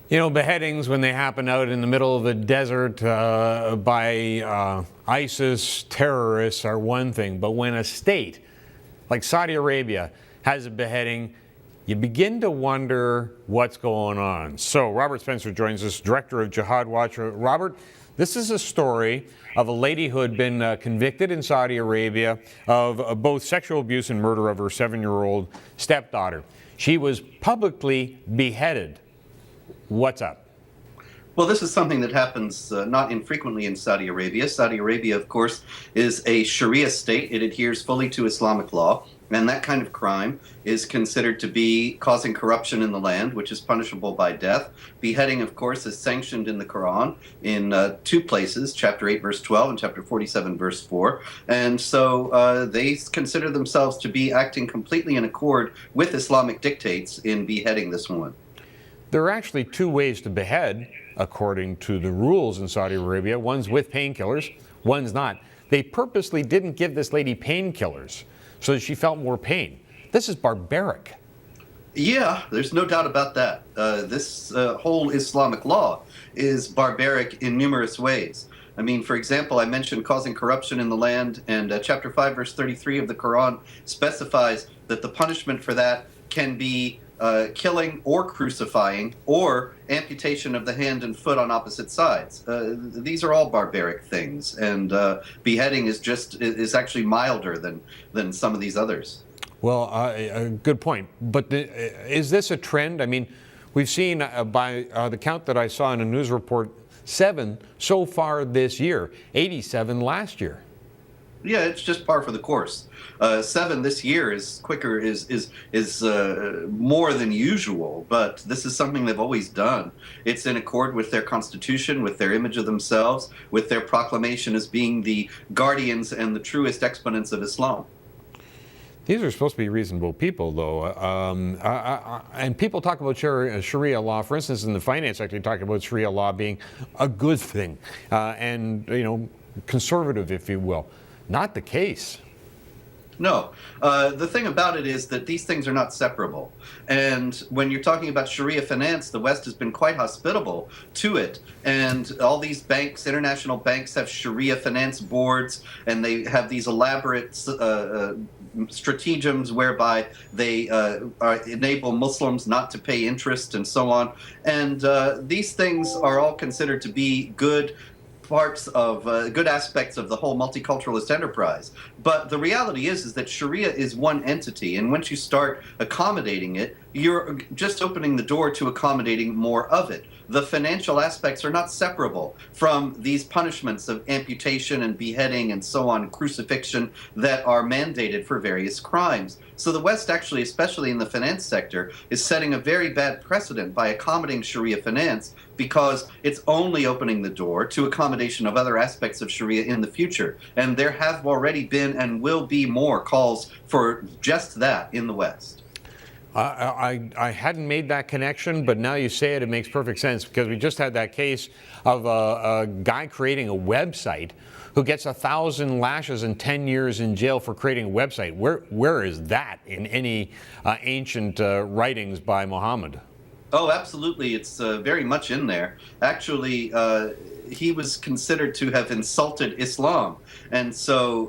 You know, beheadings, when they happen out in the middle of the desert by ISIS terrorists, are one thing. But when a state like Saudi Arabia has a beheading, you begin to wonder what's going on. So Robert Spencer joins us, director of Jihad Watch. Robert, this is a story of a lady who had been convicted in Saudi Arabia of both sexual abuse and murder of her 7-year-old stepdaughter. She was publicly beheaded. What's up? Well, this is something that happens not infrequently in Saudi Arabia. Saudi Arabia, of course, is a Sharia state. It adheres fully to Islamic law. And that kind of crime is considered to be causing corruption in the land, which is punishable by death. Beheading, of course, is sanctioned in the Quran in two places, chapter 8, verse 12, and chapter 47, verse 4. And so they consider themselves to be acting completely in accord with Islamic dictates in beheading this woman. There are actually two ways to behead, according to the rules in Saudi Arabia. One's with painkillers, one's not. They purposely didn't give this lady painkillers so that she felt more pain. This is barbaric. Yeah, there's no doubt about that. This whole Islamic law is barbaric in numerous ways. I mean, for example, I mentioned causing corruption in the land, and chapter 5, verse 33 of the Quran specifies that the punishment for that can be killing or crucifying or amputation of the hand and foot on opposite sides. These are all barbaric things, and beheading is actually milder than some of these others. Well, good point. But is this a trend? I mean, we've seen by the count that I saw in a news report, 7 so far this year, 87 last year. Yeah, it's just par for the course. 7 this year is more than usual, but this is something they've always done. It's in accord with their constitution, with their image of themselves, with their proclamation as being the guardians and the truest exponents of Islam. These are supposed to be reasonable people, though. And people talk about Sharia law. For instance, in the finance sector, talk about Sharia law being a good thing and, you know, conservative, if you will. Not the case. No. The thing about it is that these things are not separable. And when you're talking about Sharia finance, the West has been quite hospitable to it. And all these banks, international banks, have Sharia finance boards, and they have these elaborate stratagems whereby they enable Muslims not to pay interest and so on. And these things are all considered to be good parts of good aspects of the whole multiculturalist enterprise. But the reality is that Sharia is one entity, and once you start accommodating it, you're just opening the door to accommodating more of it. The financial aspects are not separable from these punishments of amputation and beheading and so on, crucifixion, that are mandated for various crimes. So the West actually, especially in the finance sector, is setting a very bad precedent by accommodating Sharia finance, because it's only opening the door to accommodation of other aspects of Sharia in the future. And there have already been and will be more calls for just that in the West. I hadn't made that connection, but now you say it, it makes perfect sense, because we just had that case of a guy creating a website who gets 1,000 lashes and 10 years in jail for creating a website. Where is that in any ancient writings by Muhammad? Oh, absolutely. It's very much in there. Actually, he was considered to have insulted Islam. And so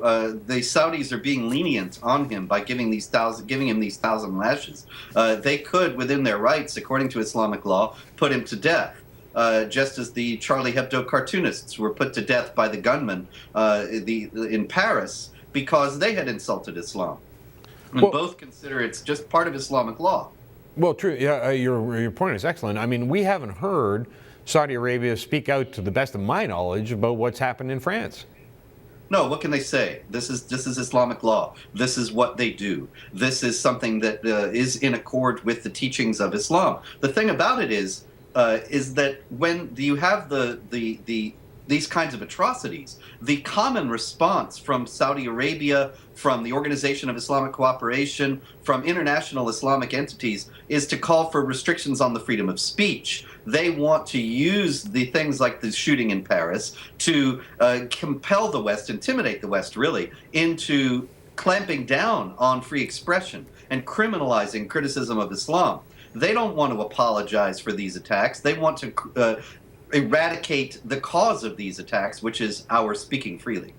the Saudis are being lenient on him by giving him these 1,000 lashes. They could, within their rights, according to Islamic law, put him to death. Just as the Charlie Hebdo cartoonists were put to death by the gunmen in Paris because they had insulted Islam. And both consider it's just part of Islamic law. Well, true. Yeah, your point is excellent. I mean, we haven't heard Saudi Arabia speak out, to the best of my knowledge, about what's happened in France. No, what can they say? This is Islamic law. This is what they do. This is something that is in accord with the teachings of Islam. The thing about it is that when you have these kinds of atrocities, the common response from Saudi Arabia, from the Organization of Islamic Cooperation, from international Islamic entities, is to call for restrictions on the freedom of speech. They want to use the things like the shooting in Paris to compel the West, intimidate the West, really, into clamping down on free expression and criminalizing criticism of Islam. They don't want to apologize for these attacks. They want to eradicate the cause of these attacks, which is our speaking freely.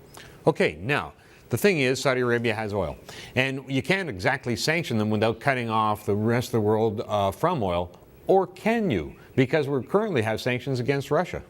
Okay, now, the thing is, Saudi Arabia has oil, and you can't exactly sanction them without cutting off the rest of the world from oil, or can you? Because we currently have sanctions against Russia.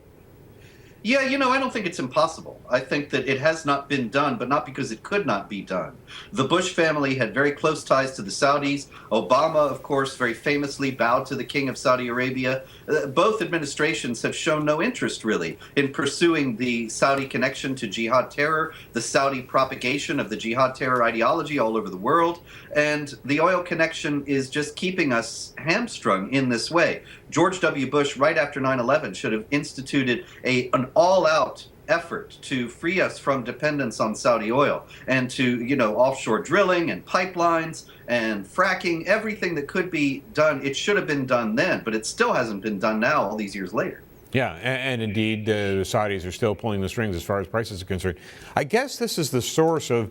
Yeah, I don't think it's impossible. I think that it has not been done, but not because it could not be done. The Bush family had very close ties to the Saudis. Obama, of course, very famously bowed to the King of Saudi Arabia. Both administrations have shown no interest, really, in pursuing the Saudi connection to jihad terror, the Saudi propagation of the jihad terror ideology all over the world. And the oil connection is just keeping us hamstrung in this way. George W. Bush, right after 9/11, should have instituted an all-out effort to free us from dependence on Saudi oil and to, offshore drilling and pipelines and fracking, everything that could be done. It should have been done then, but it still hasn't been done now, all these years later. Yeah, and indeed, the Saudis are still pulling the strings as far as prices are concerned. I guess this is the source of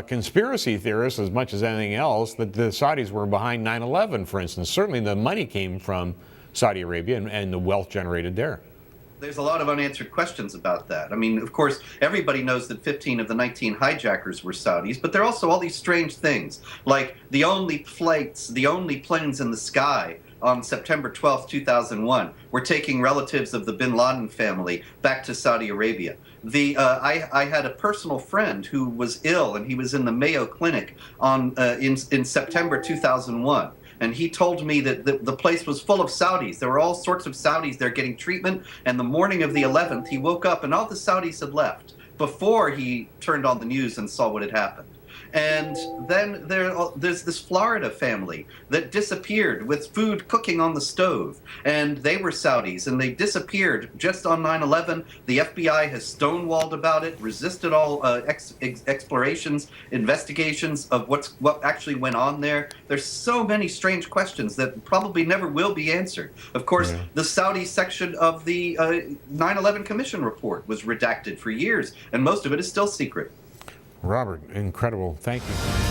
conspiracy theorists as much as anything else, that the Saudis were behind 9/11, for instance. Certainly the money came from Saudi Arabia and the wealth generated there. There's a lot of unanswered questions about that. I mean, of course, everybody knows that 15 of the 19 hijackers were Saudis, but there are also all these strange things, like the only planes in the sky on September 12th, 2001 were taking relatives of the bin Laden family back to Saudi Arabia. I had a personal friend who was ill, and he was in the Mayo Clinic in September 2001. And he told me that the place was full of Saudis. There were all sorts of Saudis there getting treatment. And the morning of the 11th, he woke up and all the Saudis had left before he turned on the news and saw what had happened. And then there's this Florida family that disappeared with food cooking on the stove. And they were Saudis, and they disappeared just on 9/11. The FBI has stonewalled about it, resisted all explorations, investigations of what actually went on there. There's so many strange questions that probably never will be answered. Of course, the Saudi section of the 9/11 Commission report was redacted for years, and most of it is still secret. Robert, incredible. Thank you.